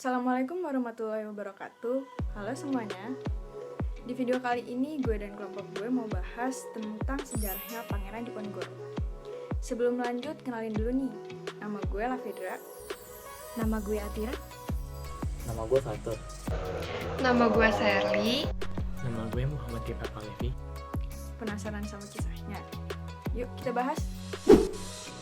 Assalamualaikum warahmatullahi wabarakatuh. Halo semuanya. Di video kali ini gue dan kelompok gue mau bahas tentang sejarahnya Pangeran Diponegoro. Sebelum lanjut, kenalin dulu nih. Nama gue Lafidra. Nama gue Atira. Nama gue Fatur. Nama gue Serly. Nama gue Muhammad Kifa Palevi. Penasaran sama kisahnya? Yuk kita bahas.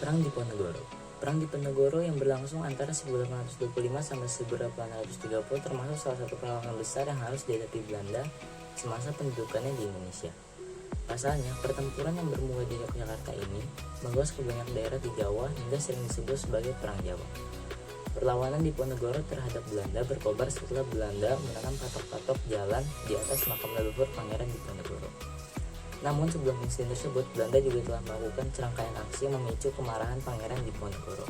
Perang Diponegoro. Perang Diponegoro yang berlangsung antara 1825 sampai 1830 termasuk salah satu perlawanan besar yang harus dihadapi Belanda semasa pendudukannya di Indonesia. Pasalnya, pertempuran yang bermula di Yogyakarta ini meluas ke banyak daerah di Jawa hingga sering disebut sebagai Perang Jawa. Perlawanan Diponegoro terhadap Belanda berkobar setelah Belanda menanam patok-patok jalan di atas makam leluhur Pangeran Diponegoro. Namun sebelum insiden tersebut, Belanda juga telah melakukan serangkaian aksi yang memicu kemarahan Pangeran Diponegoro.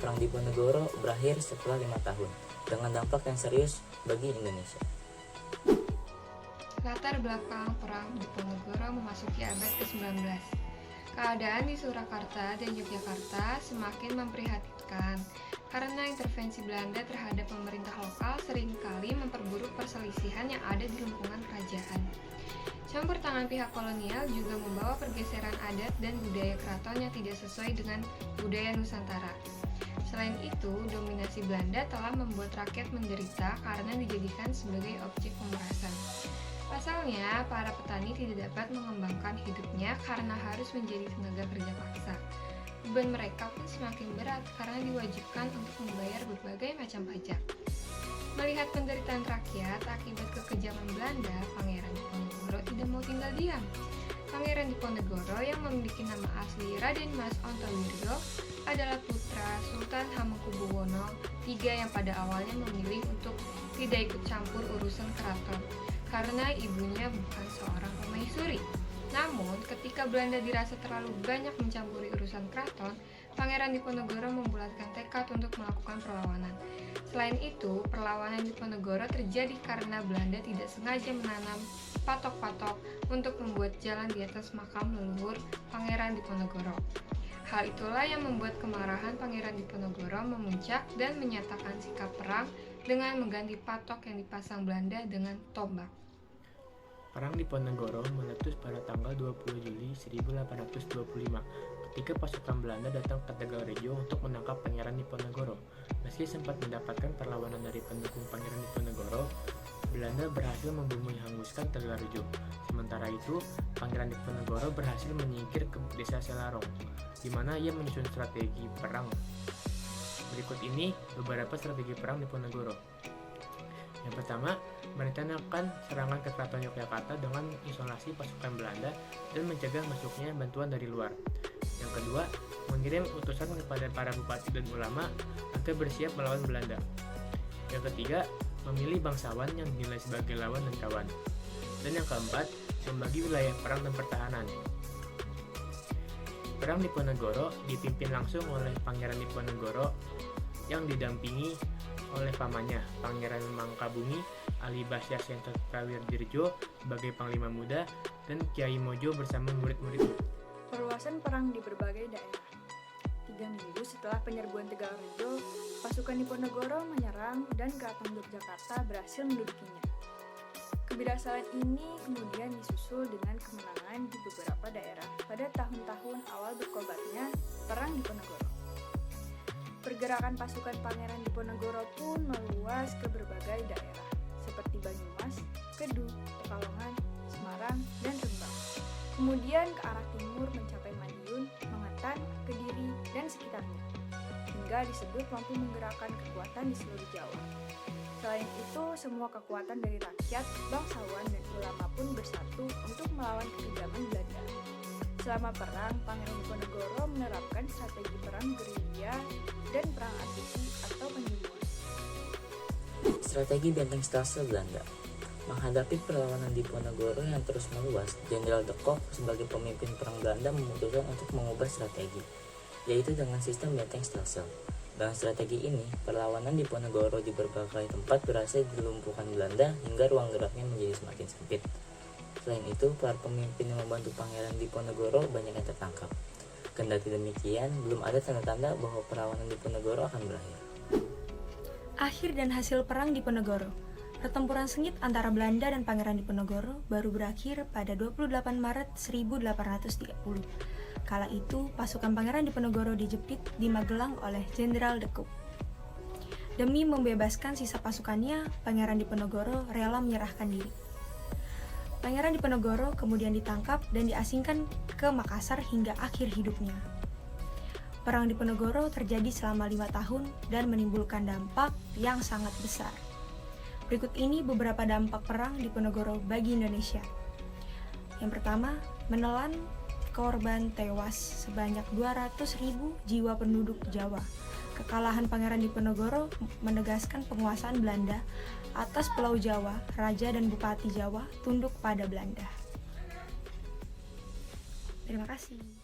Perang Diponegoro berakhir setelah 5 tahun, dengan dampak yang serius bagi Indonesia. Latar belakang Perang Diponegoro memasuki abad ke-19. Keadaan di Surakarta dan Yogyakarta semakin memprihatinkan karena intervensi Belanda terhadap pemerintah lokal seringkali memperburuk perselisihan yang ada di lingkungan kerajaan. Campur tangan pihak kolonial juga membawa pergeseran adat dan budaya keraton yang tidak sesuai dengan budaya Nusantara. Selain itu, dominasi Belanda telah membuat rakyat menderita karena dijadikan sebagai objek pemerasan. Pasalnya, para petani tidak dapat mengembangkan hidupnya karena harus menjadi tenaga kerja paksa. Beban mereka pun semakin berat karena diwajibkan untuk membayar berbagai macam pajak. Melihat penderitaan rakyat akibat kekejaman Belanda, Pangeran Diponegoro tidak mau tinggal diam. Pangeran Diponegoro yang memiliki nama asli Raden Mas Ontowiryo adalah putra Sultan Hamengkubuwono III yang pada awalnya memilih untuk tidak ikut campur urusan keraton karena ibunya bukan seorang permaisuri. Namun, ketika Belanda dirasa terlalu banyak mencampuri urusan keraton, Pangeran Diponegoro membulatkan tekad untuk melakukan perlawanan. Selain itu, perlawanan Diponegoro terjadi karena Belanda tidak sengaja menanam patok-patok untuk membuat jalan di atas makam leluhur Pangeran Diponegoro. Hal itulah yang membuat kemarahan Pangeran Diponegoro memuncak dan menyatakan sikap perang dengan mengganti patok yang dipasang Belanda dengan tombak. Perang Diponegoro meletus pada tanggal 20 Juli 1825 ketika pasukan Belanda datang ke Tegalrejo untuk menangkap Pangeran Diponegoro. Meski sempat mendapatkan perlawanan dari pendukung Pangeran Diponegoro, Belanda berhasil membumi hanguskan Tegalrejo. Sementara itu, Pangeran Diponegoro berhasil menyingkir ke desa Selarong, di mana ia menyusun strategi perang. Berikut ini beberapa strategi perang Diponegoro. Yang pertama, merencanakan serangan ke Keraton Yogyakarta dengan isolasi pasukan Belanda dan mencegah masuknya bantuan dari luar. Yang kedua, mengirim utusan kepada para bupati dan ulama agar bersiap melawan Belanda. Yang ketiga, memilih bangsawan yang dinilai sebagai lawan dan kawan. Dan yang keempat, membagi wilayah perang dan pertahanan. Perang Diponegoro dipimpin langsung oleh Pangeran Diponegoro yang didampingi oleh pamannya, Pangeran Mangkabumi, Ali Basya Sento Prawirdirjo sebagai Panglima Muda, dan Kiai Mojo bersama murid-muridnya. Perluasan perang di berbagai daerah. 3 minggu setelah penyerbuan Tegalrejo, pasukan Diponegoro menyerang dan Keraton Yogyakarta berhasil mendudukinya. Keberhasilan ini kemudian disusul dengan kemenangan di beberapa daerah pada tahun-tahun awal berkobarnya Perang Diponegoro. Pergerakan pasukan Pangeran Diponegoro pun meluas ke berbagai daerah, seperti Banyumas, Kedu, Pekalongan, Semarang, dan Rembang. Kemudian ke arah timur mencapai Madiun, Mengetan, Kediri, dan sekitarnya, hingga disebut mampu menggerakkan kekuatan di seluruh Jawa. Selain itu, semua kekuatan dari rakyat, bangsawan, dan ulama pun bersatu untuk melawan kekejaman Belanda. Selama perang, Pangeran Diponegoro menerapkan strategi perang gerilya dan perang atrisi atau penyembuhan. Strategi benteng stase Belanda. Menghadapi perlawanan Diponegoro yang terus meluas, Jenderal de Kock sebagai pemimpin perang Belanda memutuskan untuk mengubah strategi, yaitu dengan sistem benteng stase. Dengan strategi ini, perlawanan Diponegoro di berbagai tempat berhasil dilumpuhkan Belanda hingga ruang geraknya menjadi semakin sempit. Selain itu, para pemimpin yang membantu Pangeran Diponegoro banyak yang tertangkap. Kendati demikian, belum ada tanda-tanda bahwa perlawanan Diponegoro akan berakhir. Akhir dan hasil perang Diponegoro. Pertempuran sengit antara Belanda dan Pangeran Diponegoro baru berakhir pada 28 Maret 1830. Kala itu, pasukan Pangeran Diponegoro dijepit di Magelang oleh Jenderal De Cock. Demi membebaskan sisa pasukannya, Pangeran Diponegoro rela menyerahkan diri. Pangeran Diponegoro kemudian ditangkap dan diasingkan ke Makassar hingga akhir hidupnya. Perang Diponegoro terjadi selama 5 tahun dan menimbulkan dampak yang sangat besar. Berikut ini beberapa dampak perang Diponegoro bagi Indonesia. Yang pertama, menelan korban tewas sebanyak 200.000 jiwa penduduk Jawa. Kekalahan Pangeran Diponegoro menegaskan penguasaan Belanda atas Pulau Jawa. Raja dan Bupati Jawa tunduk pada Belanda. Terima kasih.